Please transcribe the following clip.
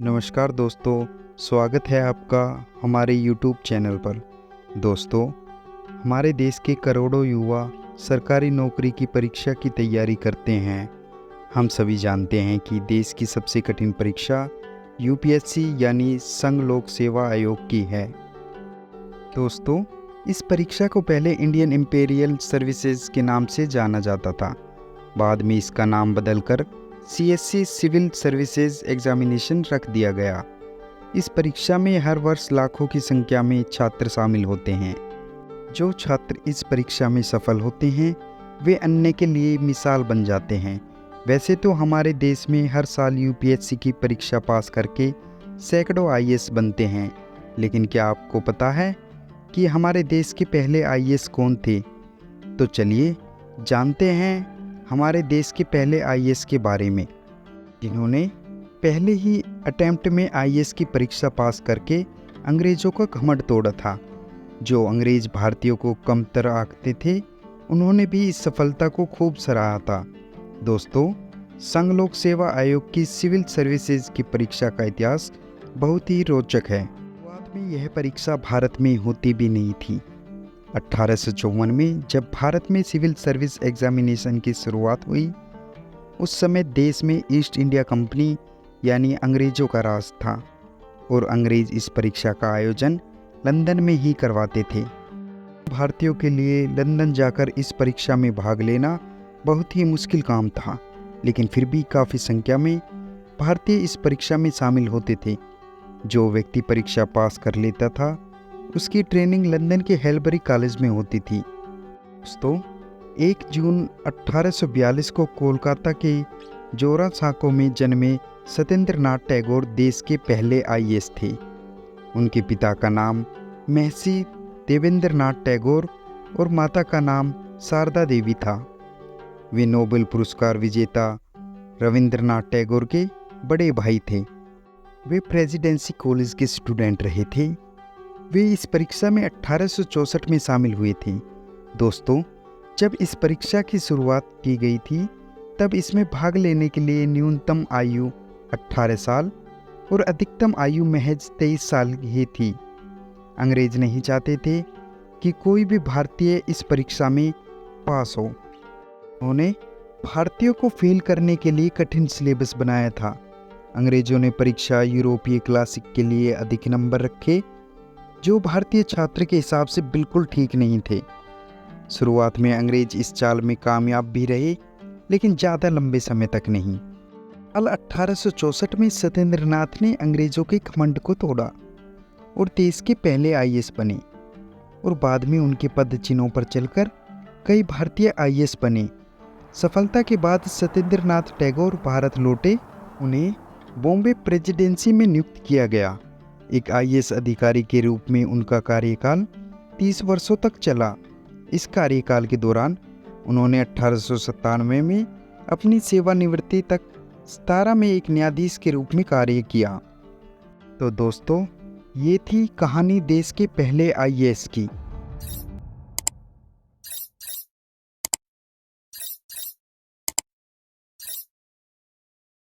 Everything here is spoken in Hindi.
नमस्कार दोस्तों, स्वागत है आपका हमारे YouTube चैनल पर। दोस्तों, हमारे देश के करोड़ों युवा सरकारी नौकरी की परीक्षा की तैयारी करते हैं। हम सभी जानते हैं कि देश की सबसे कठिन परीक्षा यूपीएससी यानी संघ लोक सेवा आयोग की है। दोस्तों, इस परीक्षा को पहले इंडियन इंपीरियल सर्विसेज के नाम से जाना जाता था। बाद में इसका नाम बदलकर सीएससी सिविल सर्विसेज एग्जामिनेशन रख दिया गया। इस परीक्षा में हर वर्ष लाखों की संख्या में छात्र शामिल होते हैं। जो छात्र इस परीक्षा में सफल होते हैं वे अन्य के लिए मिसाल बन जाते हैं। वैसे तो हमारे देश में हर साल यूपीएससी की परीक्षा पास करके सैकड़ों आईएएस बनते हैं, लेकिन क्या आपको पता है कि हमारे देश के पहले आईएएस कौन थे? तो चलिए जानते हैं हमारे देश के पहले आईएएस के बारे में, जिन्होंने पहले ही अटेम्प्ट में आईएएस की परीक्षा पास करके अंग्रेज़ों का घमंड तोड़ा था। जो अंग्रेज भारतीयों को कमतर आंकते थे, उन्होंने भी इस सफलता को खूब सराहा था। दोस्तों, संघ लोक सेवा आयोग की सिविल सर्विसेज की परीक्षा का इतिहास बहुत ही रोचक है। शुरुआत में यह परीक्षा भारत में होती भी नहीं थी। 1854 में जब भारत में सिविल सर्विस एग्जामिनेशन की शुरुआत हुई, उस समय देश में ईस्ट इंडिया कंपनी यानी अंग्रेज़ों का राज था और अंग्रेज़ इस परीक्षा का आयोजन लंदन में ही करवाते थे। भारतीयों के लिए लंदन जाकर इस परीक्षा में भाग लेना बहुत ही मुश्किल काम था, लेकिन फिर भी काफ़ी संख्या में भारतीय इस परीक्षा में शामिल होते थे। जो व्यक्ति परीक्षा पास कर लेता था, उसकी ट्रेनिंग लंदन के हेलबरी कॉलेज में होती थी। दोस्तों, 1 जून 1842 को कोलकाता के जोरा साँको में जन्मे सत्येंद्र नाथ टैगोर देश के पहले आईएएस थे। उनके पिता का नाम महर्षि देवेंद्र नाथ टैगोर और माता का नाम शारदा देवी था। वे नोबेल पुरस्कार विजेता रविंद्रनाथ टैगोर के बड़े भाई थे। वे प्रेसिडेंसी कॉलेज के स्टूडेंट रहे थे। वे इस परीक्षा में 1864 में शामिल हुए थे। दोस्तों, जब इस परीक्षा की शुरुआत की गई थी, तब इसमें भाग लेने के लिए न्यूनतम आयु 18 साल और अधिकतम आयु महज 23 साल ही थी। अंग्रेज नहीं चाहते थे कि कोई भी भारतीय इस परीक्षा में पास हो। उन्होंने भारतीयों को फेल करने के लिए कठिन सिलेबस बनाया था। अंग्रेजों ने परीक्षा यूरोपीय क्लासिक के लिए अधिक नंबर रखे, जो भारतीय छात्र के हिसाब से बिल्कुल ठीक नहीं थे। शुरुआत में अंग्रेज इस चाल में कामयाब भी रहे, लेकिन ज़्यादा लंबे समय तक नहीं। साल 1864 में सत्येंद्र नाथ ने अंग्रेजों के घमंड को तोड़ा और देश के पहले आईएएस बने, और बाद में उनके पद चिन्हों पर चलकर कई भारतीय आईएएस बने। सफलता के बाद सत्येंद्र नाथ टैगोर भारत लौटे। उन्हें बॉम्बे प्रेसिडेंसी में नियुक्त किया गया। एक आईएएस अधिकारी के रूप में उनका कार्यकाल 30 वर्षों तक चला। इस कार्यकाल के दौरान उन्होंने 1897 में अपनी सेवानिवृत्ति तक 17 में एक न्यायाधीश के रूप में कार्य किया। तो दोस्तों, ये थी कहानी देश के पहले आईएएस की।